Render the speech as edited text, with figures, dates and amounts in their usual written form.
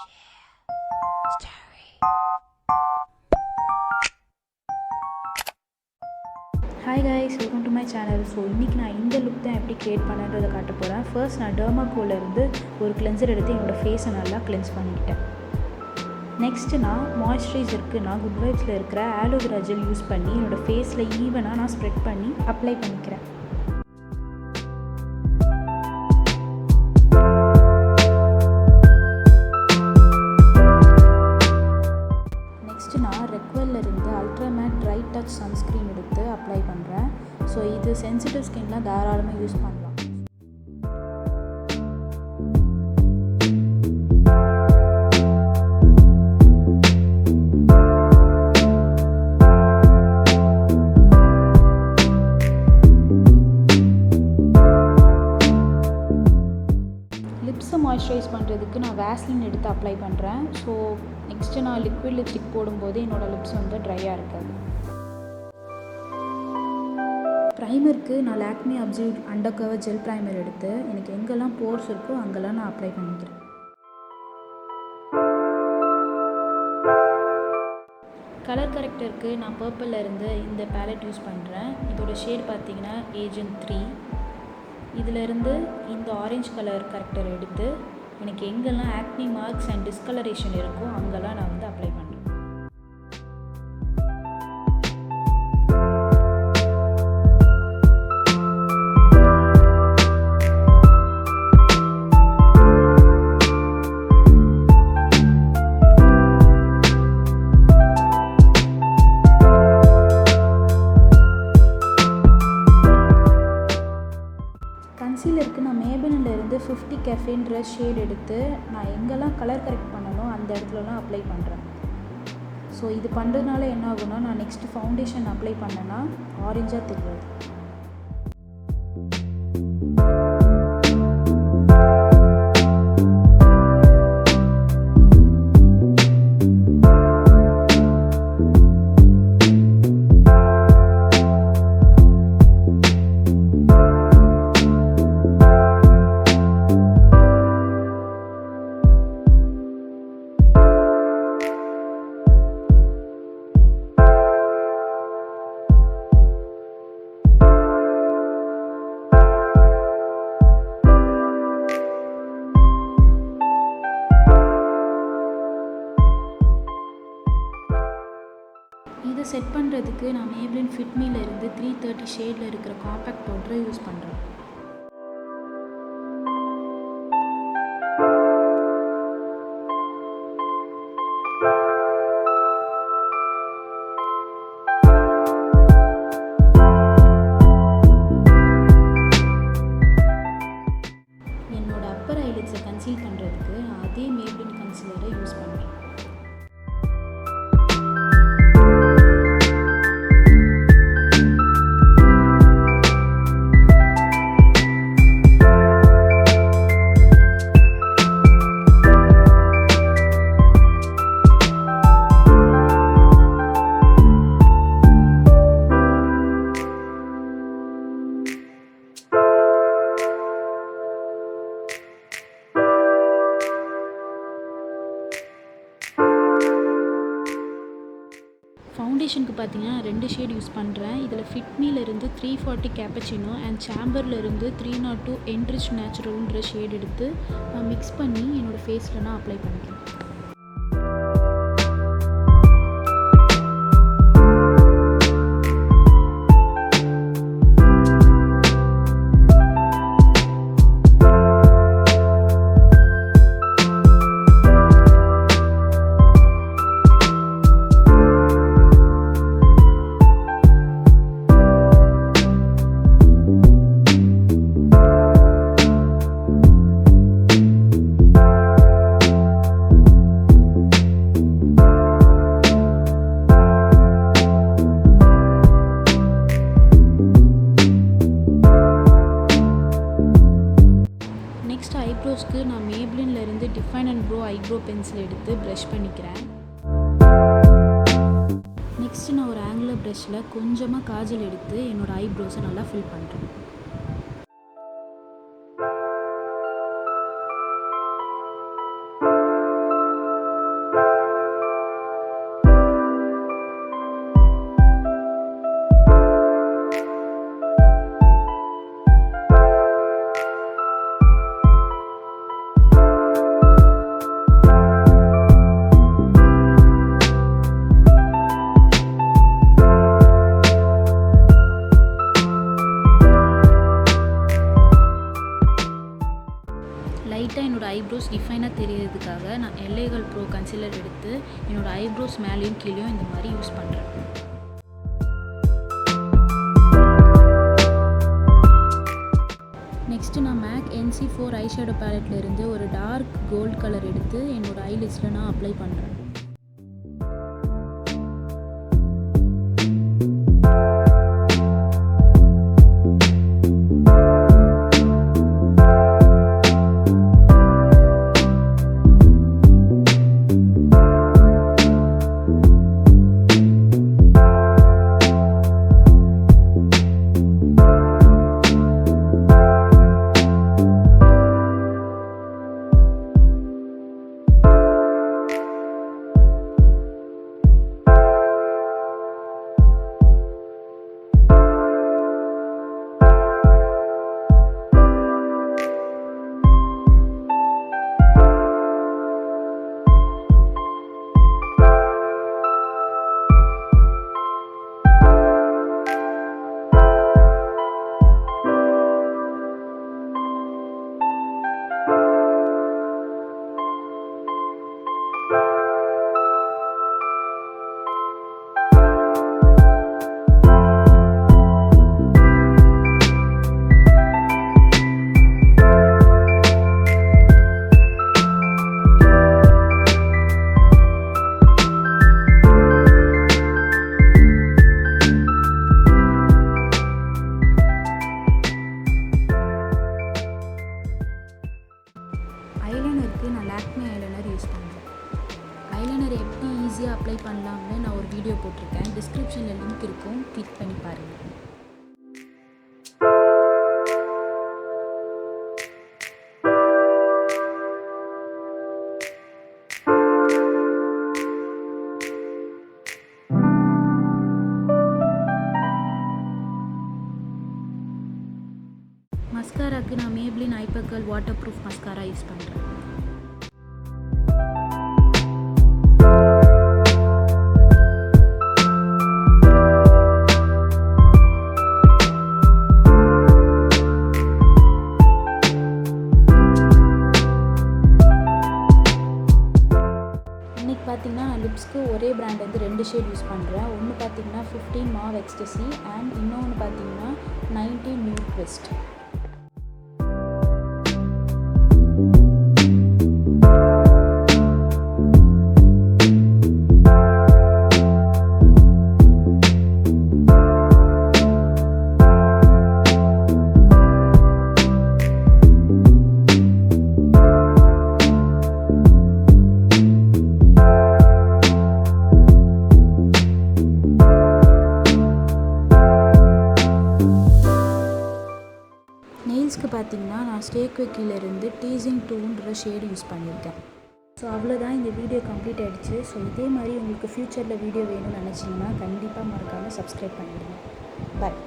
Hi guys, welcome to my channel. So இன்னைக்கு நான் இந்த லுக் தான் எப்படி கிரியேட் பண்ணேன்றதை காட்ட போகிறேன். ஃபர்ஸ்ட் நான் டெர்மாகோல இருந்து ஒரு கிளென்சர் எடுத்து என்னோடய ஃபேஸை நல்லா கிளென்ஸ் பண்ணிக்கிட்டேன். நெக்ஸ்ட்டு நான் மாய்ஸ்சரைசருக்கு நான் குட் வைப்ஸில் இருக்கிற ஆலோவேரா ஜெல் யூஸ் பண்ணி என்னோடய ஃபேஸில் ஈவனாக நான் ஸ்ப்ரெட் பண்ணி அப்ளை பண்ணிக்கிறேன். நான் ரெக்வெல்ல இருந்து ultra matte dry touch sunscreen எடுத்து அப்ளை பண்ணுறேன். ஸோ இது சென்சிட்டிவ் ஸ்கின்லாம் தாராளமாக யூஸ் பண்ணலாம். லிப்ஸை மாய்ஸ்சரைஸ் பண்ணுறதுக்கு நான் வேஸ்லின் எடுத்து அப்ளை பண்ணுறேன். ஸோ நெக்ஸ்ட்டு நான் லிக்விட் லிப்ஸ்டிக் போடும்போது என்னோடய லிப்ஸ் வந்து ட்ரையாக இருக்காது. ப்ரைமருக்கு நான் Lakme absolute under cover gel primer எடுத்து எனக்கு எங்கெல்லாம் போர்ஸ் இருக்கோ அங்கெல்லாம் நான் அப்ளை பண்ணிக்கிறேன். கலர் கரெக்டருக்கு நான் பர்பிளில் இருந்து இந்த பேலட் யூஸ் பண்ணுறேன். இதோட ஷேட் பார்த்தீங்கன்னா ஏஜென்ட் 3. இதிலிருந்து இந்த ஆரஞ்சு கலர் கரெக்டர் எடுத்து எனக்கு எங்கெல்லாம் ஆக்னி மார்க்ஸ் அண்ட் டிஸ்கலரேஷன் இருக்கோ அங்கெல்லாம் நான் வந்து அப்ளை பண்ணுறேன். கன்சீலருக்கு நான் மேபனில் இருந்து 50 கெஃபேன்ற ஷேட் எடுத்து நான் எங்கெல்லாம் கலர் கரெக்ட் பண்ணணும் அந்த இடத்துலலாம் அப்ளை பண்ணுறேன். ஸோ இது பண்ணுறதுனால என்ன ஆகும்னா நான் நெக்ஸ்ட்டு ஃபவுண்டேஷன் அப்ளை பண்ணேன்னா ஆரஞ்சாக தெரியாது. இதை செட் பண்ணுறதுக்கு நான் மேப்ளின் ஃபிட்மியில் இருந்து 330 ஷேடில் இருக்கிற காம்பேக்ட் பவுடரை யூஸ் பண்ணுறேன். என்னோட அப்பர் ஐலிட்ஸை கன்சீல் பண்ணுறதுக்கு நான் அதே மேப்ளின் கன்சீலரை யூஸ் பண்ணுறேன். ஃபவுண்டேஷனுக்கு பார்த்தீங்கன்னா 2 ஷேட் யூஸ் பண்ணுறேன். இதில் ஃபிட்மியில் இருந்து 340 கேப்பச்சினோ அண்ட் சாம்பரில் இருந்து 302 என்ரிச் நேச்சுரல்ன்ற ஷேட் எடுத்து நான் மிக்ஸ் பண்ணி என்னோடய ஃபேஸில் நான் அப்ளை பண்ணிக்கிறேன். ஐப்ரோஸ்க்கு நான் மேப்ளின்ல இருந்து define and bro eyebrow pencil எடுத்து ப்ரஷ் பண்ணிக்கிறேன். நெக்ஸ்ட்டு நான் ஒரு ஆங்குலர் ப்ரஷில் கொஞ்சமாக காஜல் எடுத்து என்னோடய ஐப்ரோஸை நல்லா ஃபில் பண்ணுறேன். லைட்டாக என்னோடய ஐப்ரோஸ் டிஃபைனாக தெரியறதுக்காக நான் எல்ஏகள் ப்ரோ கன்சிலர் எடுத்து என்னோடய ஐப்ரோஸ் மேலேயும் கீழேயும் இந்த மாதிரி யூஸ் பண்ணுறேன். நெக்ஸ்ட்டு நான் மேக் NC4 ஐ ஷேடோ பேலட்டில் இருந்து ஒரு டார்க் கோல்ட் கலர் எடுத்து என்னோடய ஐலிட்ஸில் நான் அப்ளை பண்ணுறேன். ஐலைனருக்கு நான் லாக்மே ஐலைனர் யூஸ் பண்ணுறேன். ஐலைனர் எப்படி ஈஸியாக அப்ளை பண்ணலாம்னு நான் ஒரு வீடியோ போட்டிருக்கேன். டிஸ்கிரிப்ஷனில் லிங்க் இருக்கும், கிளிக் பண்ணி பாருங்கள். மஸ்காராக்கு நான் Maybelline Hypercurl waterproof mascara use பண்ணுறேன். இன்றைக்கி பார்த்தீங்கன்னா நான் லிப்ஸ்க்கு ஒரே பிராண்ட் வந்து 2 ஷேட் யூஸ் பண்ணுறேன். ஒன்று பார்த்தீங்கன்னா 15 மாவ் எக்ஸ்டசி அண்ட் இன்னொன்று பார்த்தீங்கன்னா 19 நியூ ட்விஸ்ட். நெயில்ஸ்க்கு பார்த்தீங்கன்னா நான் ஸ்டேக் வெக்கிலேருந்து டீசிங் 2ன்ற ஷேடு யூஸ் பண்ணியிருக்கேன். ஸோ அவ்வளோதான், இந்த வீடியோ கம்ப்ளீட் ஆகிடுச்சு. ஸோ இதே மாதிரி உங்களுக்கு ஃப்யூச்சரில் வீடியோ வேணும்னு நினச்சிங்கன்னா கண்டிப்பாக மறக்காமல் சப்ஸ்கிரைப் பண்ணிடுங்க. பாய்.